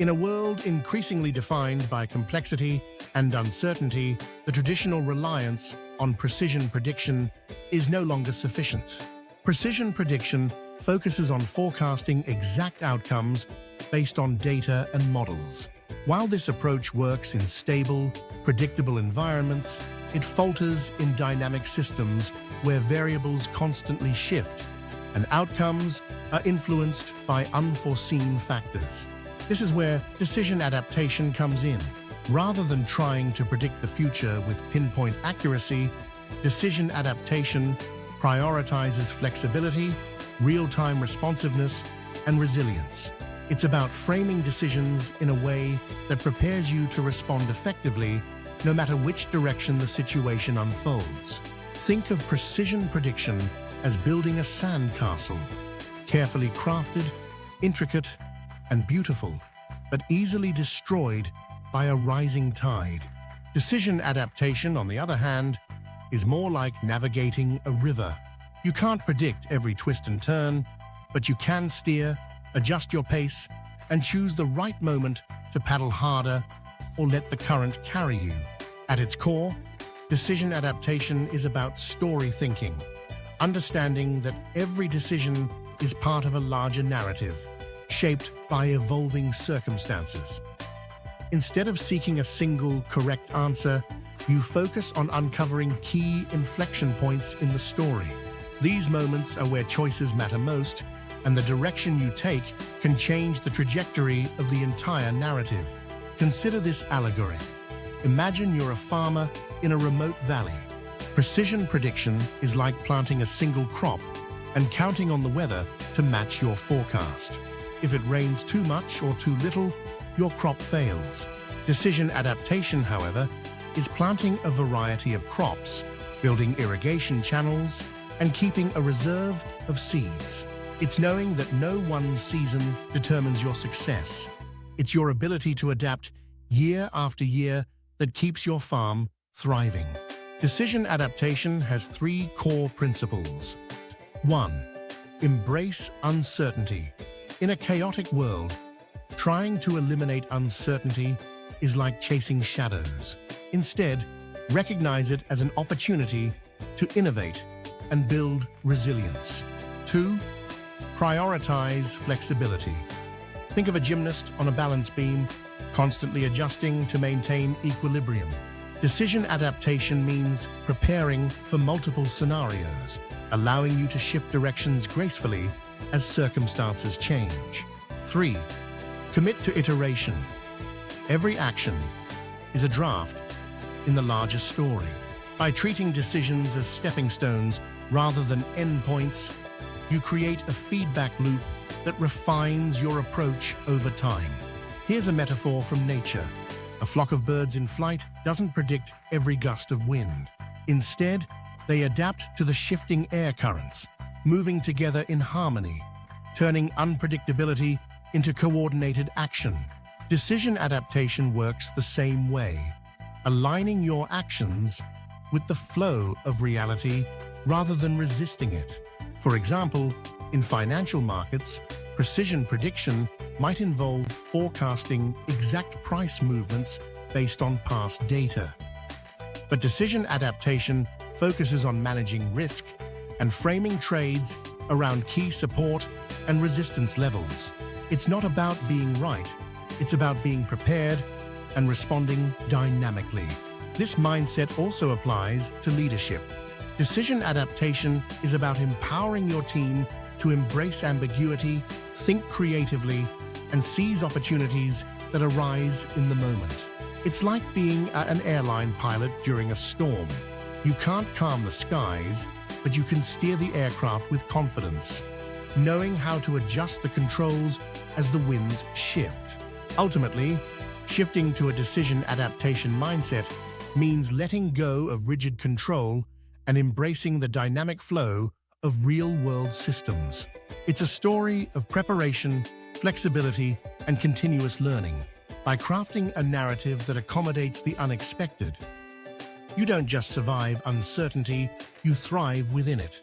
In a world increasingly defined by complexity and uncertainty, the traditional reliance on precision prediction is no longer sufficient. Precision prediction focuses on forecasting exact outcomes based on data and models. While this approach works in stable, predictable environments, it falters in dynamic systems where variables constantly shift and outcomes are influenced by unforeseen factors. This is where decision adaptation comes in. Rather than trying to predict the future with pinpoint accuracy, decision adaptation prioritizes flexibility, real-time responsiveness, and resilience. It's about framing decisions in a way that prepares you to respond effectively no matter which direction the situation unfolds. Think of precision prediction as building a sandcastle, carefully crafted, intricate, and beautiful, but easily destroyed by a rising tide. Decision adaptation, on the other hand, is more like navigating a river. You can't predict every twist and turn, but you can steer, adjust your pace, and choose the right moment to paddle harder or let the current carry you. At its core, decision adaptation is about story thinking, understanding that every decision is part of a larger narrative, shaped by evolving circumstances. Instead of seeking a single correct answer, you focus on uncovering key inflection points in the story. These moments are where choices matter most, and the direction you take can change the trajectory of the entire narrative. Consider this allegory. Imagine you're a farmer in a remote valley. Precision prediction is like planting a single crop and counting on the weather to match your forecast. If it rains too much or too little, your crop fails. Decision adaptation, however, is planting a variety of crops, building irrigation channels, and keeping a reserve of seeds. It's knowing that no one season determines your success. It's your ability to adapt year after year that keeps your farm thriving. Decision adaptation has three core principles. 1. Embrace uncertainty. In a chaotic world, trying to eliminate uncertainty is like chasing shadows. Instead, recognize it as an opportunity to innovate and build resilience. 2. Prioritize flexibility. Think of a gymnast on a balance beam, constantly adjusting to maintain equilibrium. Decision adaptation means preparing for multiple scenarios, allowing you to shift directions gracefully as circumstances change. 3. Commit to iteration. Every action is a draft in the larger story. By treating decisions as stepping stones rather than endpoints, you create a feedback loop that refines your approach over time. Here's a metaphor from nature. A flock of birds in flight doesn't predict every gust of wind. Instead, they adapt to the shifting air currents, moving together in harmony, turning unpredictability into coordinated action. Decision adaptation works the same way, aligning your actions with the flow of reality rather than resisting it. For example, in financial markets, precision prediction might involve forecasting exact price movements based on past data. But decision adaptation focuses on managing risk and framing trades around key support and resistance levels. It's not about being right, it's about being prepared and responding dynamically. This mindset also applies to leadership. Decision adaptation is about empowering your team to embrace ambiguity, think creatively, and seize opportunities that arise in the moment. It's like being an airline pilot during a storm. You can't calm the skies, but you can steer the aircraft with confidence, knowing how to adjust the controls as the winds shift. Ultimately, shifting to a decision adaptation mindset means letting go of rigid control and embracing the dynamic flow of real-world systems. It's a story of preparation, flexibility, and continuous learning. By crafting a narrative that accommodates the unexpected, you don't just survive uncertainty, you thrive within it.